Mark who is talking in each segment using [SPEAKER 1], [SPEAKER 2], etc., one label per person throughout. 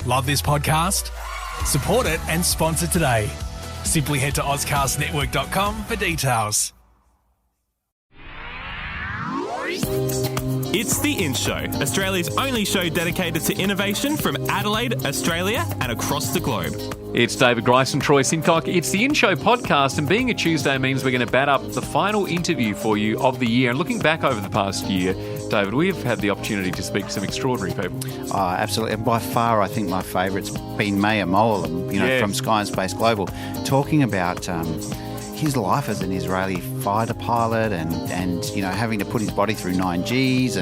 [SPEAKER 1] Love this podcast? Support it and sponsor today. Simply head to ozcastnetwork.com for details.
[SPEAKER 2] It's The In Show, Australia's only show dedicated to innovation from Adelaide, Australia and across the globe.
[SPEAKER 3] It's David Grice and Troy Sincock. It's the In Show podcast, and being a Tuesday means we're going to bat up the final interview for you of the year. And looking back over the past year, David, we've had the opportunity to speak to some extraordinary people.
[SPEAKER 4] Oh, absolutely. And by far, I think my favourite's been Maya Moalim, from Sky and Space Global, talking about his life as an Israeli fighter pilot and having to put his body through 9Gs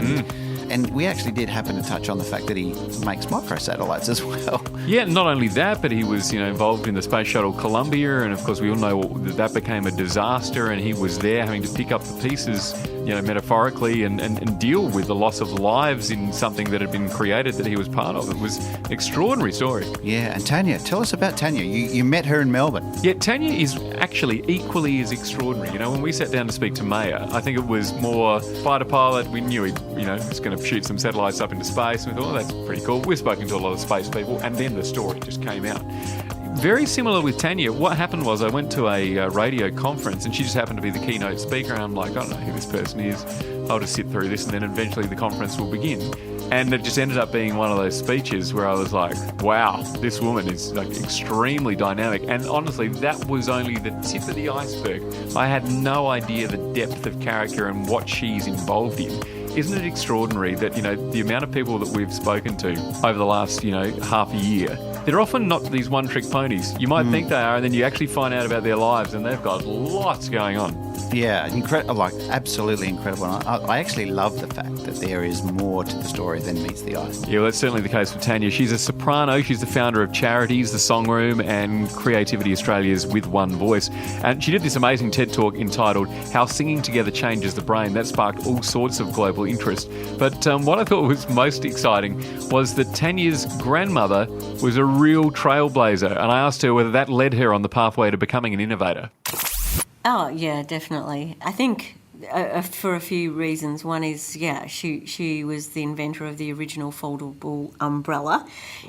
[SPEAKER 4] and we actually did happen to touch on the fact that he makes microsatellites as well.
[SPEAKER 3] Yeah, not only that, but he was involved in the Space Shuttle Columbia, and of course we all know that became a disaster, and he was there having to pick up the pieces, metaphorically and deal with the loss of lives in something that had been created that he was part of. It was an extraordinary story.
[SPEAKER 4] Yeah, and Tania, tell us about Tania. You met her in Melbourne.
[SPEAKER 3] Yeah, Tania is actually equally as extraordinary. When we sat down to speak to Maya, I think it was more fighter pilot. We knew he, was going to shoot some satellites up into space, and we thought, that's pretty cool. We've spoken to a lot of space people, and then the story just came out. Very similar with Tania. What happened was I went to a radio conference, and she just happened to be the keynote speaker, and I'm like, I don't know who this person is. I'll just sit through this, and then eventually the conference will begin. And it just ended up being one of those speeches where I was like, wow, this woman is extremely dynamic. And honestly, that was only the tip of the iceberg. I had no idea the depth of character and what she's involved in. Isn't it extraordinary that, the amount of people that we've spoken to over the last, half a year, they're often not these one-trick ponies. You might think they are, and then you actually find out about their lives, and they've got lots going on.
[SPEAKER 4] Yeah, absolutely incredible. I actually love the fact that there is more to the story than meets the eye.
[SPEAKER 3] Yeah, well, that's certainly the case for Tania. She's a soprano. She's the founder of Charities, The Song Room, and Creativity Australia's With One Voice. And she did this amazing TED Talk entitled How Singing Together Changes the Brain. That sparked all sorts of global interest. But what I thought was most exciting was that Tania's grandmother was a real trailblazer. And I asked her whether that led her on the pathway to becoming an innovator.
[SPEAKER 5] Oh, yeah, definitely. I think for a few reasons. One is, she was the inventor of the original foldable umbrella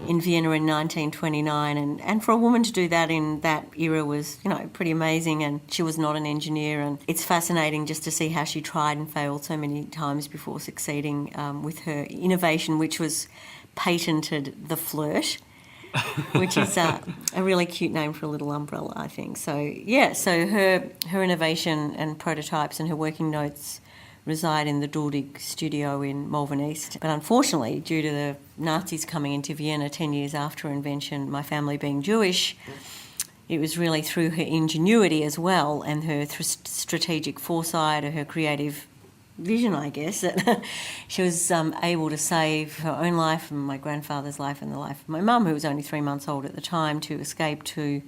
[SPEAKER 5] in Vienna in 1929. And for a woman to do that in that era was, pretty amazing. And she was not an engineer. And it's fascinating just to see how she tried and failed so many times before succeeding with her innovation, which was patented the flirt. Which is a really cute name for a little umbrella, I think. So her innovation and prototypes and her working notes reside in the Duldig studio in Melbourne East. But unfortunately, due to the Nazis coming into Vienna 10 years after her invention, my family being Jewish, it was really through her ingenuity as well and her strategic foresight or her creative vision, I guess, that she was able to save her own life and my grandfather's life and the life of my mum, who was only 3 months old at the time, to escape to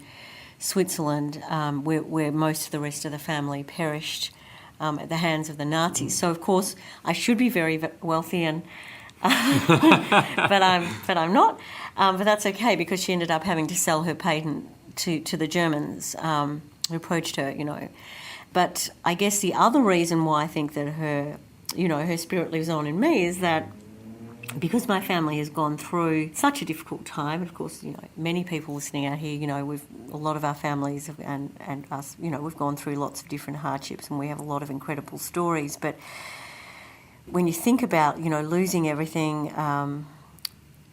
[SPEAKER 5] Switzerland, where most of the rest of the family perished at the hands of the Nazis. So, of course, I should be very wealthy, and but I'm not. But that's okay, because she ended up having to sell her patent to the Germans who approached her, But I guess the other reason why I think that her spirit lives on in me is that because my family has gone through such a difficult time, and of course, many people listening out here, a lot of our families and us, we've gone through lots of different hardships, and we have a lot of incredible stories. But when you think about, losing everything, and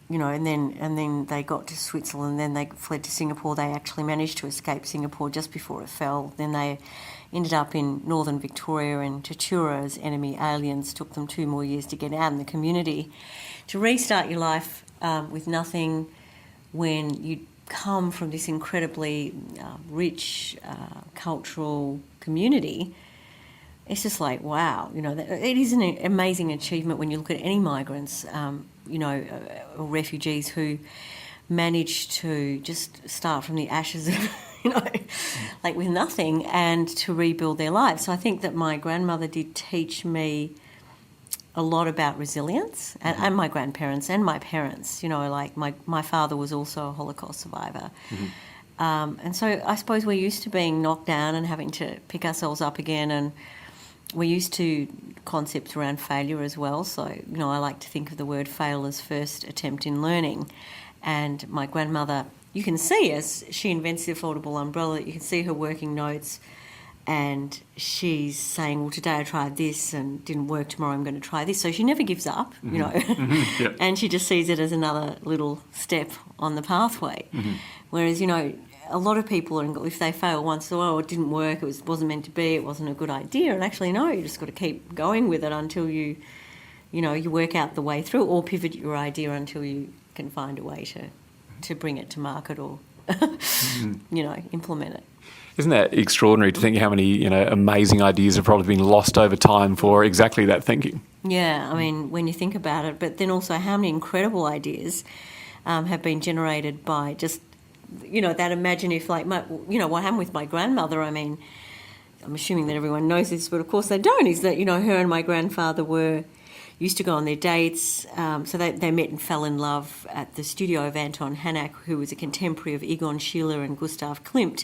[SPEAKER 5] then they got to Switzerland, then they fled to Singapore. They actually managed to escape Singapore just before it fell. Then they ended up in northern Victoria, and Tatura as enemy aliens. Took them 2 more years to get out in the community. To restart your life with nothing when you come from this incredibly rich cultural community, it's just like, wow, it is an amazing achievement when you look at any migrants, or refugees who manage to just start from the ashes of, with nothing, and to rebuild their lives. So I think that my grandmother did teach me a lot about resilience, and my grandparents and my parents, my father was also a Holocaust survivor. And so I suppose we're used to being knocked down and having to pick ourselves up again, and we're used to concepts around failure as well. So, I like to think of the word fail as first attempt in learning. And my grandmother, you can see as she invents the foldable umbrella, you can see her working notes, and she's saying, well, today I tried this and didn't work, tomorrow I'm going to try this. So she never gives up, you know,
[SPEAKER 3] Yep.
[SPEAKER 5] and she just sees it as another little step on the pathway. Whereas, you know, a lot of people, if they fail once, oh, it didn't work, wasn't meant to be, it wasn't a good idea. And actually, no, you just got to keep going with it until you work out the way through, or pivot your idea until you can find a way to bring it to market or, implement it.
[SPEAKER 3] Isn't that extraordinary to think how many, amazing ideas have probably been lost over time for exactly that thinking?
[SPEAKER 5] Yeah, I mean, when you think about it, but then also how many incredible ideas have been generated by just, that imagine if, like, what happened with my grandmother. I mean, I'm assuming that everyone knows this, but of course they don't, is that, her and my grandfather used to go on their dates. So they met and fell in love at the studio of Anton Hanak, who was a contemporary of Egon Schiele and Gustav Klimt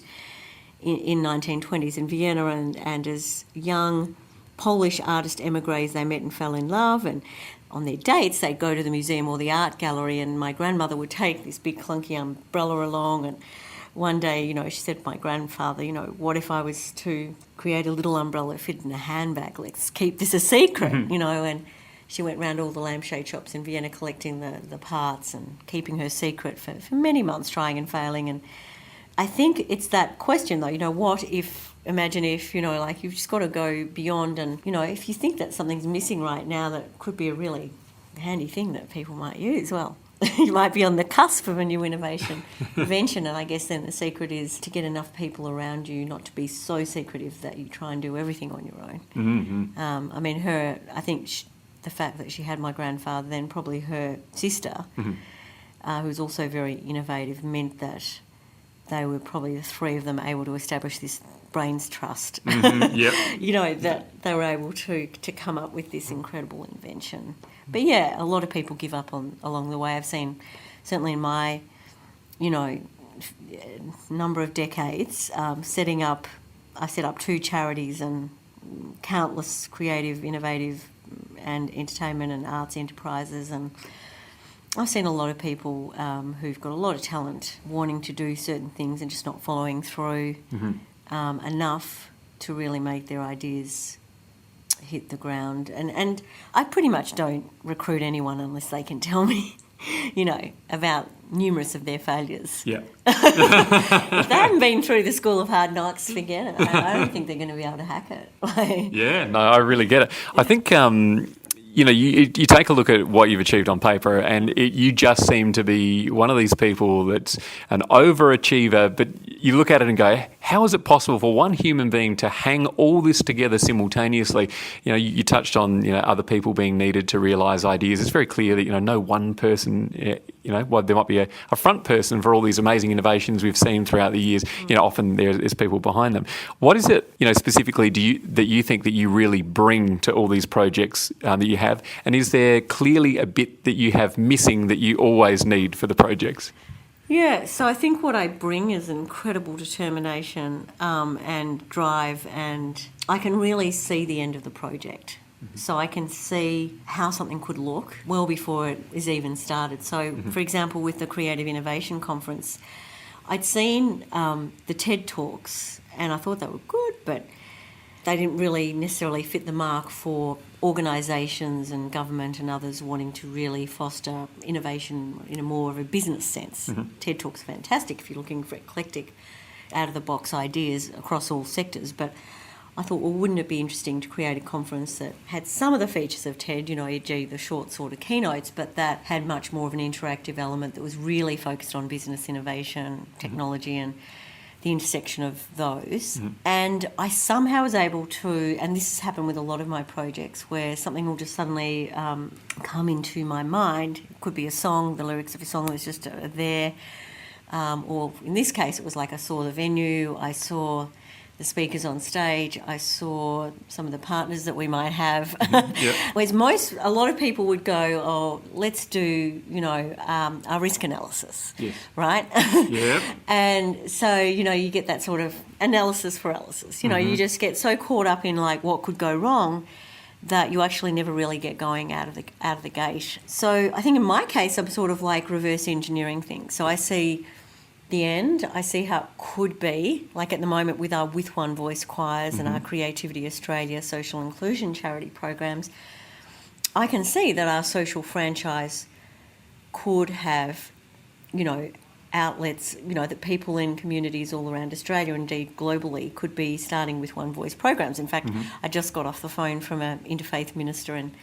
[SPEAKER 5] in 1920s in Vienna. And as young Polish artist emigres, they met and fell in love. And on their dates, they'd go to the museum or the art gallery, and my grandmother would take this big clunky umbrella along. And one day, she said to my grandfather, what if I was to create a little umbrella fit in a handbag? Let's keep this a secret, and she went round all the lampshade shops in Vienna collecting the parts and keeping her secret for many months, trying and failing. And I think it's that question, though, what if, imagine if, like, you've just got to go beyond, and, if you think that something's missing right now that could be a really handy thing that people might use, well, you might be on the cusp of a new invention. And I guess then the secret is to get enough people around you not to be so secretive that you try and do everything on your own.
[SPEAKER 3] Mm-hmm.
[SPEAKER 5] I mean, I think the fact that she had my grandfather, then probably her sister, who was also very innovative, meant that they were probably the three of them able to establish this brains trust.
[SPEAKER 3] Yep.
[SPEAKER 5] That they were able to come up with this incredible invention. But yeah, a lot of people give up along the way. I've seen, certainly in my, number of decades, I set up 2 charities and countless creative, innovative and entertainment and arts enterprises, and I've seen a lot of people who've got a lot of talent wanting to do certain things and just not following through enough to really make their ideas hit the ground. And I pretty much don't recruit anyone unless they can tell me, about numerous of their failures.
[SPEAKER 3] Yeah.
[SPEAKER 5] If they haven't been through the school of hard knocks, forget it. I don't think they're going to be able to hack it.
[SPEAKER 3] Yeah, no, I really get it. I think, you take a look at what you've achieved on paper, and you just seem to be one of these people that's an overachiever, but you look at it and go, how is it possible for one human being to hang all this together simultaneously? You touched on, other people being needed to realise ideas. It's very clear that, no one person, there might be a front person for all these amazing innovations we've seen throughout the years. Often there's people behind them. What is it, specifically that you think that you really bring to all these projects that you have? And is there clearly a bit that you have missing that you always need for the projects?
[SPEAKER 5] Yeah, so I think what I bring is incredible determination and drive, and I can really see the end of the project. So I can see how something could look well before it is even started. So, for example, with the Creative Innovation Conference, I'd seen the TED Talks and I thought they were good, but they didn't really necessarily fit the mark for organisations and government and others wanting to really foster innovation in a more of a business sense. TED Talks are fantastic if you're looking for eclectic, out-of-the-box ideas across all sectors, but I thought, well, wouldn't it be interesting to create a conference that had some of the features of TED, e.g. the short sort of keynotes, but that had much more of an interactive element that was really focused on business innovation, technology and the intersection of those. And I somehow was able to, and this has happened with a lot of my projects, where something will just suddenly come into my mind. It could be a song, the lyrics of a song that's just there, or in this case it was like I saw the venue, I saw the speakers on stage, I saw some of the partners that we might have. Whereas a lot of people would go, oh, let's do, a risk analysis, right? And so, you get that sort of analysis paralysis. You just get so caught up in like what could go wrong that you actually never really get going out of the gate. So I think in my case, I'm sort of like reverse engineering things. So I see the end, I see how it could be, like at the moment with our With One Voice choirs and our Creativity Australia social inclusion charity programs, I can see that our social franchise could have, outlets, that people in communities all around Australia, indeed globally, could be starting With One Voice programs. In fact, I just got off the phone from an interfaith minister in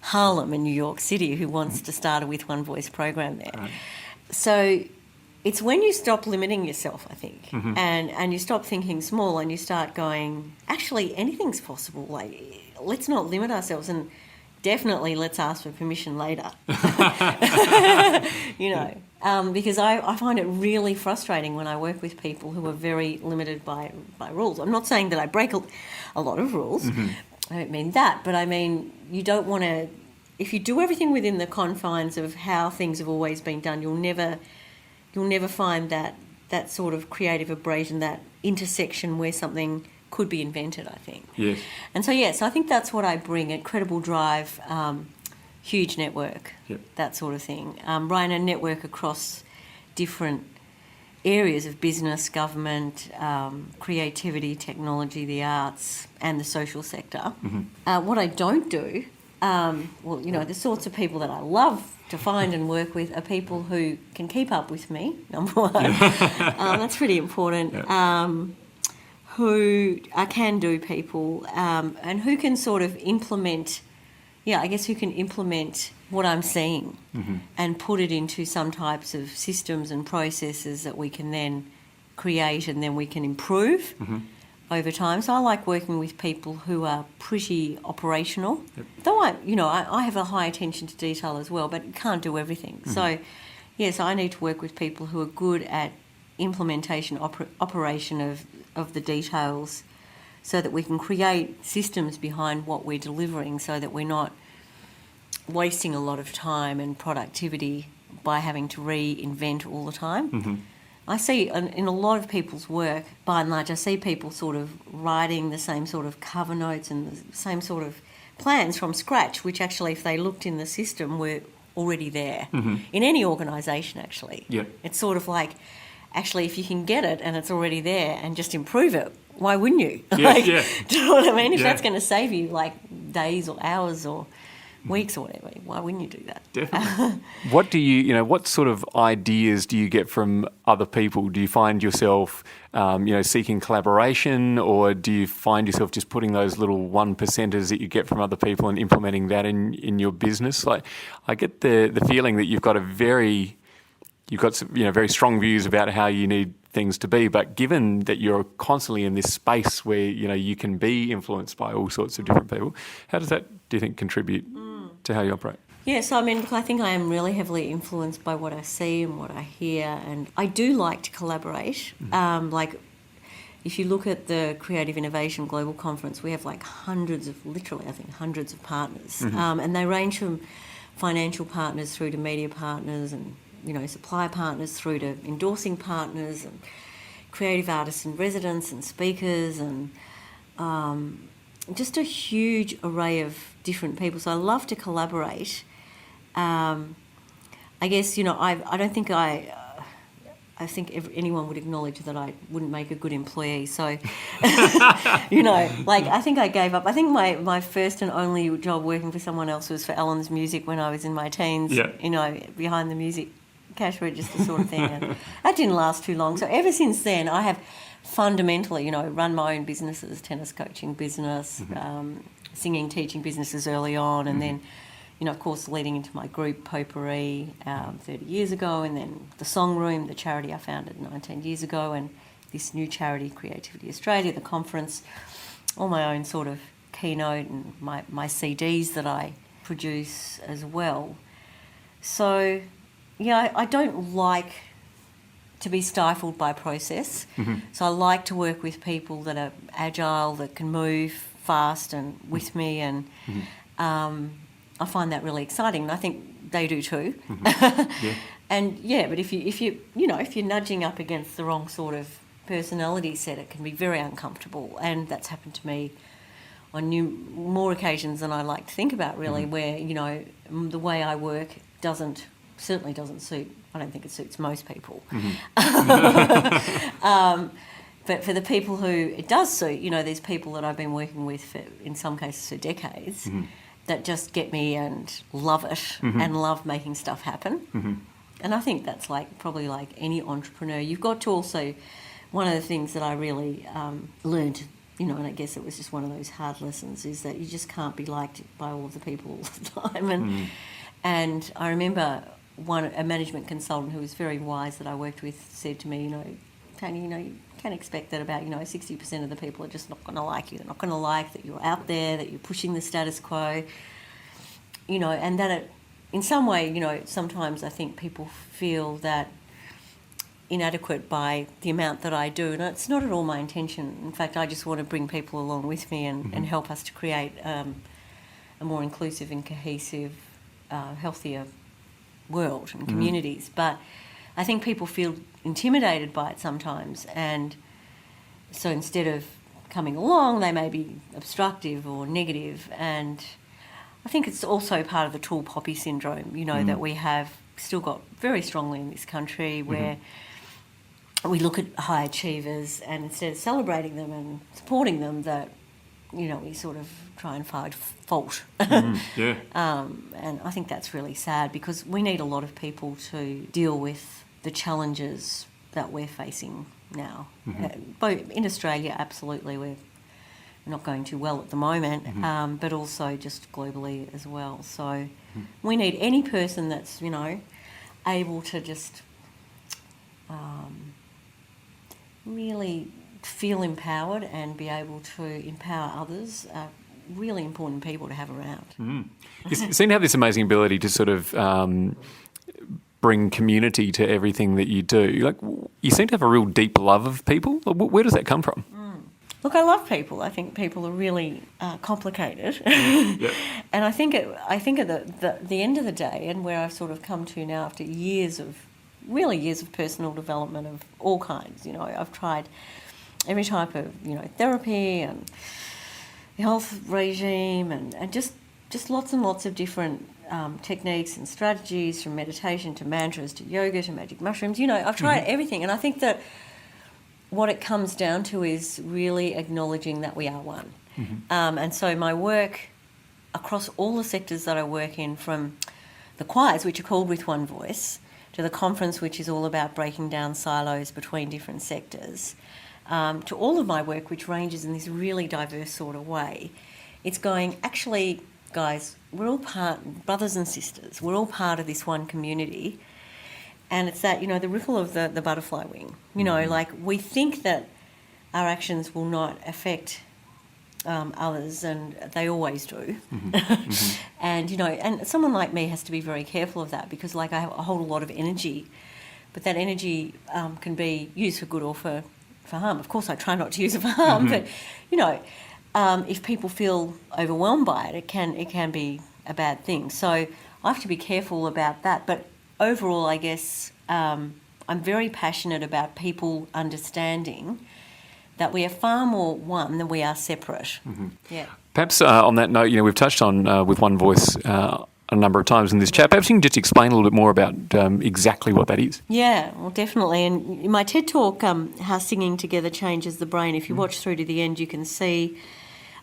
[SPEAKER 5] Harlem in New York City who wants to start a With One Voice program there. Right. So it's when you stop limiting yourself, I think, and you stop thinking small and you start going, actually, anything's possible. Like, let's not limit ourselves, and definitely let's ask for permission later. Because I find it really frustrating when I work with people who are very limited by rules. I'm not saying that I break a lot of rules. I don't mean that, but I mean you don't want to. If you do everything within the confines of how things have always been done, you'll never find that sort of creative abrasion, that intersection where something could be invented, I think.
[SPEAKER 3] Yes.
[SPEAKER 5] And so, I think that's what I bring, a credible drive, huge network, that sort of thing. Run a network across different areas of business, government, creativity, technology, the arts, and the social sector. What I don't do, the sorts of people that I love to find and work with are people who can keep up with me, number one. That's pretty important. Who are can-do people and who can sort of implement, who can implement what I'm seeing and put it into some types of systems and processes that we can then create and then we can improve over time. So I like working with people who are pretty operational. Though I have a high attention to detail as well, but can't do everything. So, so I need to work with people who are good at implementation, operation of the details, so that we can create systems behind what we're delivering, so that we're not wasting a lot of time and productivity by having to reinvent all the time. I see in a lot of people's work, by and large, I see people sort of writing the same sort of cover notes and the same sort of plans from scratch, which actually, if they looked in the system, were already there. In any organisation, actually. It's sort of like, actually, if you can get it and it's already there and just improve it, why wouldn't you? Do you know what I mean? If that's going to save you like days or hours or weeks or whatever, why wouldn't you do that?
[SPEAKER 3] Definitely. What do what sort of ideas do you get from other people? Do you find yourself, seeking collaboration, or do you find yourself just putting those little 1%ers that you get from other people and implementing that in your business? Like, I get the feeling that you've got very strong views about how you need things to be, but given that you're constantly in this space where you can be influenced by all sorts of different people, how does that, do you think, contribute to how you operate?
[SPEAKER 5] Yes, I mean, I think I am really heavily influenced by what I see and what I hear, and I do like to collaborate. Like, if you look at the Creative Innovation Global Conference, we have like hundreds of partners, and they range from financial partners through to media partners and supplier partners through to endorsing partners and creative artists and residents and speakers and just a huge array of different people. So I love to collaborate. I guess, I don't think I think anyone would acknowledge that I wouldn't make a good employee. So, I think I gave up. I think my first and only job working for someone else was for Ellen's Music when I was in my teens, behind the music cash register sort of thing. And that didn't last too long. So ever since then, I have fundamentally, run my own businesses, tennis coaching business, singing, teaching businesses early on, and then, of course, leading into my group Potpourri 30 years ago, and then the Song Room, the charity I founded 19 years ago, and this new charity, Creativity Australia, the conference, all my own sort of keynote and my CDs that I produce as well. So, I don't like to be stifled by process. So I like to work with people that are agile, that can move fast and with me, and I find that really exciting, and I think they do too. And but if you're nudging up against the wrong sort of personality set, it can be very uncomfortable, and that's happened to me more occasions than I like to think about, really, where, you know, the way I work certainly doesn't suit, I don't think it suits most people. But for the people who it does suit, you know, there's people that I've been working with for, in some cases, for decades, that just get me and love it and love making stuff happen. And I think that's probably like any entrepreneur. You've got to also, one of the things that I really learned, you know, and I guess it was just one of those hard lessons, is that you just can't be liked by all of the people all the time. And I remember a management consultant who was very wise that I worked with said to me, you know, Tania, you know, you can expect that about, you know, 60% of the people are just not going to like you. They're not going to like that you're out there, that you're pushing the status quo, you know, and that in some way, you know, sometimes I think people feel that inadequate by the amount that I do, and it's not at all my intention. In fact, I just want to bring people along with me and help us to create a more inclusive and cohesive, healthier world and communities. But I think people feel intimidated by it sometimes, and so instead of coming along, they may be obstructive or negative. And I think it's also part of the tall poppy syndrome, you know, that we have still got very strongly in this country, where we look at high achievers and instead of celebrating them and supporting them, that, you know, we sort of try and find fault. And I think that's really sad, because we need a lot of people to deal with the challenges that we're facing now. Both in Australia, absolutely, we're not going too well at the moment, but also just globally as well. So we need any person that's, you know, able to just really feel empowered and be able to empower others. Really important people to have around.
[SPEAKER 3] You seem to have this amazing ability to sort of bring community to everything that you do. Like, you seem to have a real deep love of people. Where does that come from?
[SPEAKER 5] Look, I love people. I think people are really complicated, and I think at the end of the day, and where I've sort of come to now after years of personal development of all kinds. You know, I've tried every type of, you know, therapy and health regime, and just lots and lots of different techniques and strategies, from meditation to mantras to yoga to magic mushrooms. You know, I've tried everything, and I think that what it comes down to is really acknowledging that we are one. And so my work across all the sectors that I work in, from the choirs, which are called With One Voice, to the conference, which is all about breaking down silos between different sectors, to all of my work, which ranges in this really diverse sort of way, it's going, actually, guys, we're all brothers and sisters, we're all part of this one community. And it's that, you know, the ripple of the butterfly wing. You know, like, we think that our actions will not affect others, and they always do. And, you know, and someone like me has to be very careful of that, because, like, I hold a lot of energy, but that energy can be used for good or for harm. Of course, I try not to use it for harm, but, you know, if people feel overwhelmed by it, it can be a bad thing. So I have to be careful about that. But overall, I guess I'm very passionate about people understanding that we are far more one than we are separate. Yeah.
[SPEAKER 3] Perhaps on that note, you know, we've touched on With One Voice a number of times in this chat. Perhaps you can just explain a little bit more about exactly what that is.
[SPEAKER 5] Yeah, well, definitely. And in my TED Talk, How Singing Together Changes the Brain, if you watch through to the end, you can see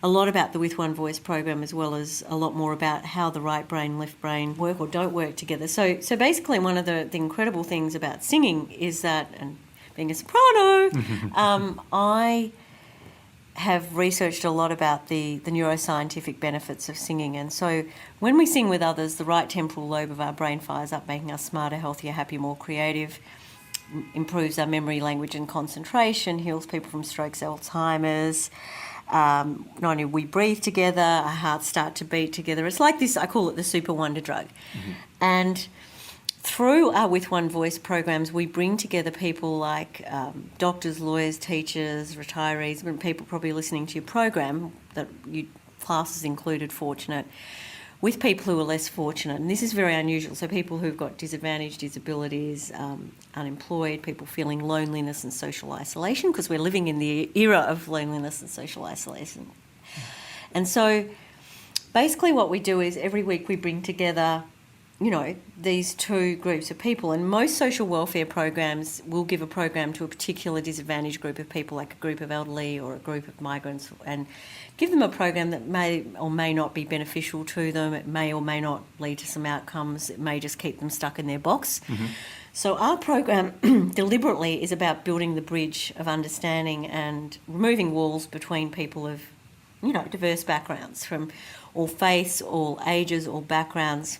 [SPEAKER 5] a lot about the With One Voice program, as well as a lot more about how the right brain, left brain work or don't work together. So basically, one of the incredible things about singing is that, and being a soprano, I have researched a lot about the neuroscientific benefits of singing. And so when we sing with others, the right temporal lobe of our brain fires up, making us smarter, healthier, happier, more creative, improves our memory, language and concentration, heals people from strokes, Alzheimer's. Not only we breathe together, our hearts start to beat together. It's like this, I call it the super wonder drug. And through our With One Voice programs, we bring together people like doctors, lawyers, teachers, retirees, people probably listening to your program, that you classes included, fortunate, with people who are less fortunate. And this is very unusual. So people who've got disadvantaged, disabilities, unemployed, people feeling loneliness and social isolation, because we're living in the era of loneliness and social isolation. And so basically what we do is every week we bring together, you know, these two groups of people, and most social welfare programs will give a program to a particular disadvantaged group of people, like a group of elderly or a group of migrants, and give them a program that may or may not be beneficial to them. It may or may not lead to some outcomes. It may just keep them stuck in their box. So our program deliberately is about building the bridge of understanding and removing walls between people of, you know, diverse backgrounds, from all faiths, all ages, all backgrounds.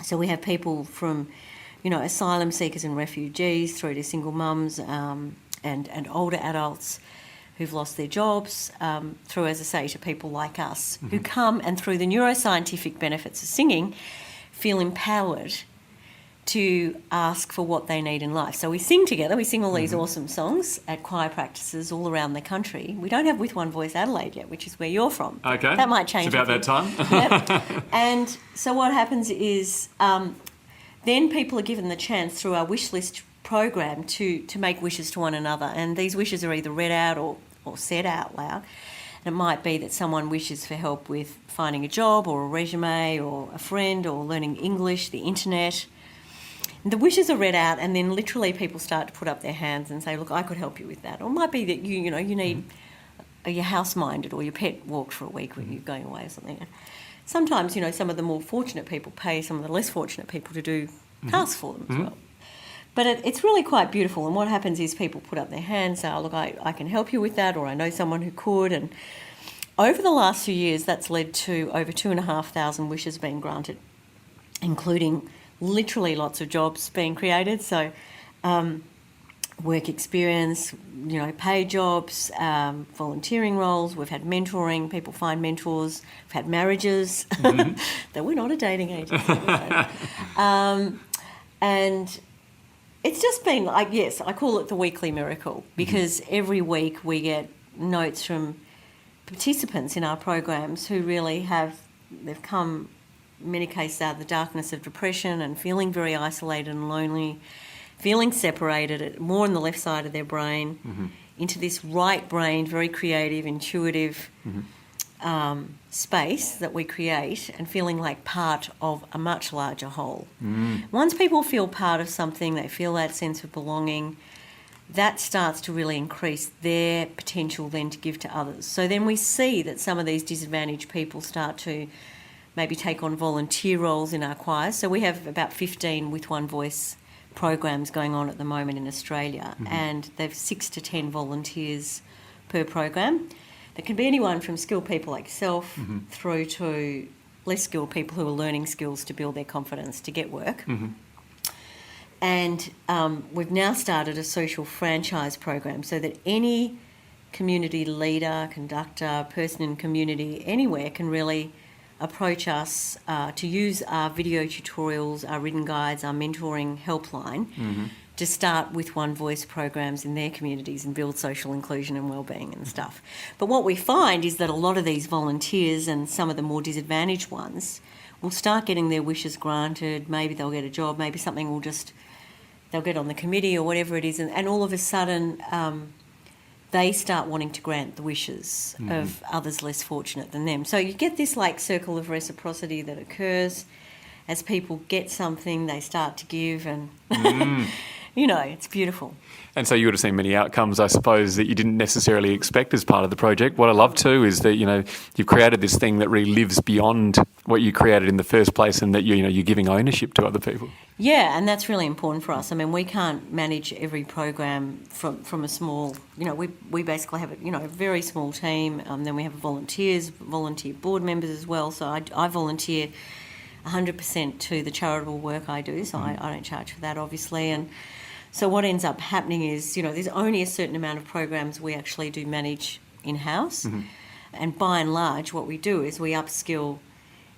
[SPEAKER 5] So we have people from, you know, asylum seekers and refugees through to single mums and older adults who've lost their jobs, through, as I say, to people like us who come and through the neuroscientific benefits of singing feel empowered to ask for what they need in life. So we sing together. We sing all these awesome songs at choir practices all around the country. We don't have With One Voice Adelaide yet, which is where you're from.
[SPEAKER 3] Okay.
[SPEAKER 5] That might change.
[SPEAKER 3] It's about that time.
[SPEAKER 5] Yep. And so what happens is then people are given the chance through our wish list program to make wishes to one another. And these wishes are either read out or said out loud. And it might be that someone wishes for help with finding a job or a resume or a friend or learning English, the internet. The wishes are read out, and then literally people start to put up their hands and say, look, I could help you with that. Or it might be that you need your house minded or your pet walked for a week when you're going away or something. Sometimes, you know, some of the more fortunate people pay some of the less fortunate people to do tasks for them as well. But it's really quite beautiful, and what happens is people put up their hands, say, oh, look, I can help you with that, or I know someone who could. And over the last few years, that's led to over 2,500 wishes being granted, including literally lots of jobs being created. So work experience, you know, paid jobs, volunteering roles. We've had mentoring, people find mentors. We've had marriages. That we're not a dating agency. And it's just been like, yes, I call it the weekly miracle, because every week we get notes from participants in our programs who really they've come, in many cases, out of the darkness of depression and feeling very isolated and lonely, feeling separated, more on the left side of their brain, into this right brain, very creative, intuitive space that we create, and feeling like part of a much larger whole. Once people feel part of something, they feel that sense of belonging, that starts to really increase their potential then to give to others. So then we see that some of these disadvantaged people start to maybe take on volunteer roles in our choirs. So we have about 15 With One Voice programs going on at the moment in Australia, and they've 6 to 10 volunteers per program. There can be anyone from skilled people like yourself through to less skilled people who are learning skills to build their confidence to get work. And we've now started a social franchise program so that any community leader, conductor, person in community, anywhere can really approach us to use our video tutorials, our written guides, our mentoring helpline to start With One Voice programs in their communities and build social inclusion and wellbeing and stuff. But what we find is that a lot of these volunteers and some of the more disadvantaged ones will start getting their wishes granted. Maybe they'll get a job, maybe something will they'll get on the committee or whatever it is, and all of a sudden they start wanting to grant the wishes of others less fortunate than them. So you get this like circle of reciprocity that occurs. As people get something, they start to give, and you know, it's beautiful.
[SPEAKER 3] And so you would have seen many outcomes, I suppose, that you didn't necessarily expect as part of the project. What I love too is that, you know, you've created this thing that really lives beyond what you created in the first place, and that you're giving ownership to other people. Yeah,
[SPEAKER 5] and that's really important for us. I mean, we can't manage every program from a small, we basically have a very small team. Then we have volunteer board members as well. So I volunteer 100% to the charitable work I do, so I don't charge for that, obviously. And so what ends up happening is, there's only a certain amount of programs we actually do manage in-house. And by and large, what we do is we upskill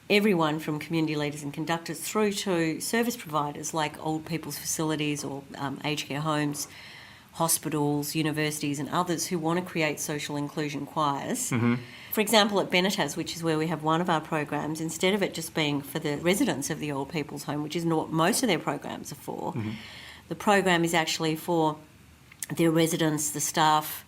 [SPEAKER 5] everyone from community leaders and conductors through to service providers like old people's facilities or aged care homes, hospitals, universities and others who want to create social inclusion choirs. For example, at Benetas, which is where we have one of our programs, instead of it just being for the residents of the old people's home, which is what most of their programs are for, the program is actually for their residents, the staff,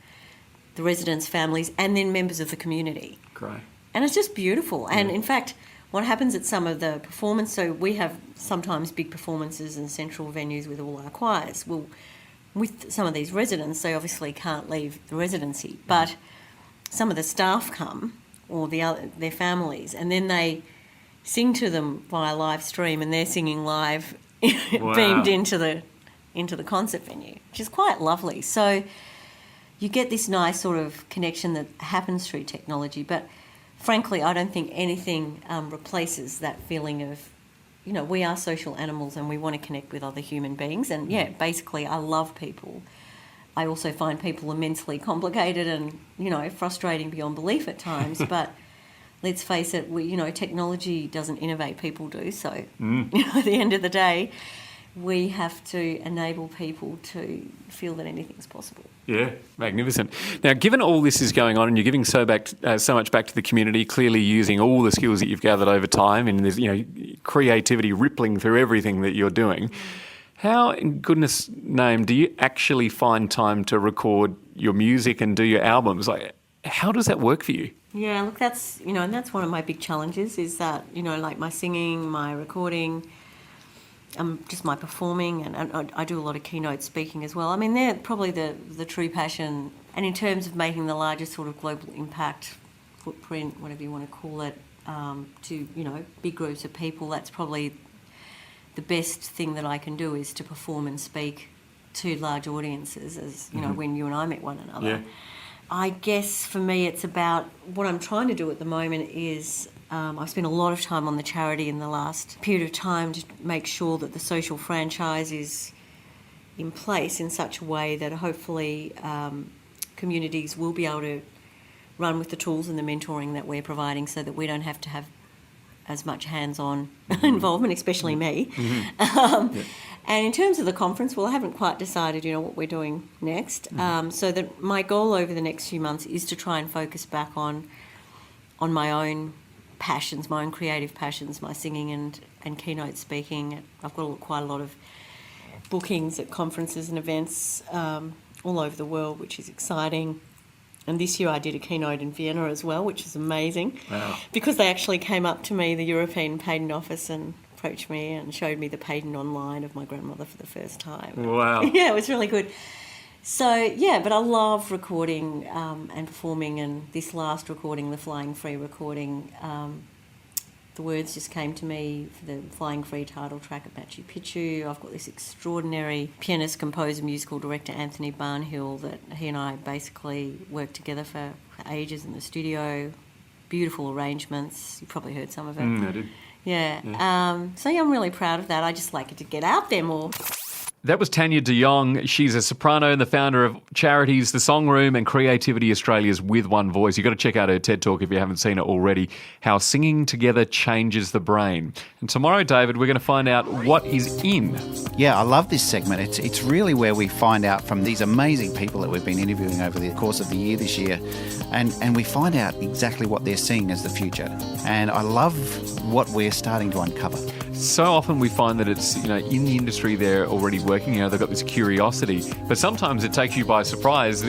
[SPEAKER 5] the residents' families, and then members of the community.
[SPEAKER 3] Great.
[SPEAKER 5] And it's just beautiful. And in fact, what happens at some of the performance, so we have sometimes big performances in central venues with all our choirs. Well, with some of these residents, they obviously can't leave the residency, but some of the staff come, or their families, and then they sing to them via live stream, and they're singing live, beamed into the concert venue, which is quite lovely. So you get this nice sort of connection that happens through technology, but frankly, I don't think anything replaces that feeling of, we are social animals and we want to connect with other human beings. And basically I love people. I also find people immensely complicated and, frustrating beyond belief at times. But let's face it, technology doesn't innovate, people do. So, at the end of the day, we have to enable people to feel that anything's possible.
[SPEAKER 3] Yeah, magnificent. Now, given all this is going on and you're giving so much back to the community, clearly using all the skills that you've gathered over time, and there's creativity rippling through everything that you're doing, how, in goodness name, do you actually find time to record your music and do your albums? Like, how does that work for you?
[SPEAKER 5] Yeah, look, that's, and that's one of my big challenges is that, like my singing, my recording, just my performing, and I do a lot of keynote speaking as well. I mean, they're probably the true passion. And in terms of making the largest sort of global impact, footprint, whatever you want to call it, to, big groups of people, that's probably the best thing that I can do is to perform and speak to large audiences, as, when you and I met one another. Yeah. I guess for me it's about what I'm trying to do at the moment is I've spent a lot of time on the charity in the last period of time to make sure that the social franchise is in place in such a way that hopefully communities will be able to run with the tools and the mentoring that we're providing so that we don't have to have as much hands-on involvement, especially me. And in terms of the conference, well, I haven't quite decided, what we're doing next. So that my goal over the next few months is to try and focus back on my own passions, my own creative passions, my singing and keynote speaking. I've got quite a lot of bookings at conferences and events all over the world, which is exciting. And this year I did a keynote in Vienna as well, which is amazing. Wow. Because they actually came up to me, the European Patent Office, and approached me and showed me the patent online of my grandmother for the first time. Wow. Yeah, it was really good. So, but I love recording and performing, and this last recording, the Flying Free recording, the words just came to me for the Flying Free title track at Machu Picchu. I've got this extraordinary pianist, composer, musical director, Anthony Barnhill, that he and I basically worked together for ages in the studio. Beautiful arrangements. You probably heard some of it.
[SPEAKER 3] I did.
[SPEAKER 5] Yeah. I'm really proud of that. I just like it to get out there more.
[SPEAKER 3] That was Tania De Jong. She's a soprano and the founder of charities The Song Room and Creativity Australia's With One Voice. You've got to check out her TED Talk if you haven't seen it already, How Singing Together Changes the Brain. And tomorrow, David, we're going to find out what is in.
[SPEAKER 4] Yeah, I love this segment. It's really where we find out from these amazing people that we've been interviewing over the course of the year this year, and we find out exactly what they're seeing as the future. And I love what we're starting to uncover.
[SPEAKER 3] So often we find that it's, in the industry they're already working, they've got this curiosity, but sometimes it takes you by surprise.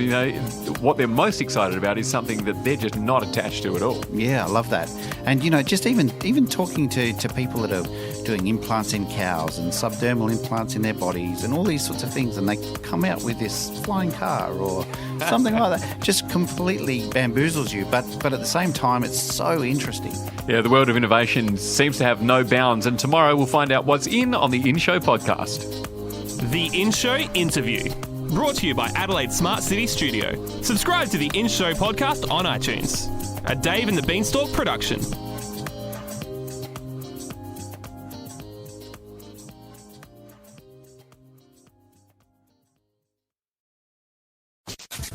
[SPEAKER 3] What they're most excited about is something that they're just not attached to at all.
[SPEAKER 4] Yeah, I love that. And, just even talking to people that are doing implants in cows and subdermal implants in their bodies and all these sorts of things, and they come out with this flying car or something like that, just completely bamboozles you, but at the same time it's so interesting.
[SPEAKER 3] Yeah, the world of innovation seems to have no bounds, and tomorrow we'll find out what's in on the In Show podcast.
[SPEAKER 2] The In Show Interview, brought to you by Adelaide Smart City Studio. Subscribe to the In Show podcast on iTunes. A Dave and the Beanstalk production.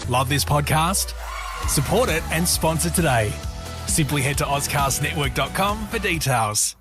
[SPEAKER 1] Love this podcast? Support it and sponsor today. Simply head to AuscastNetwork.com for details.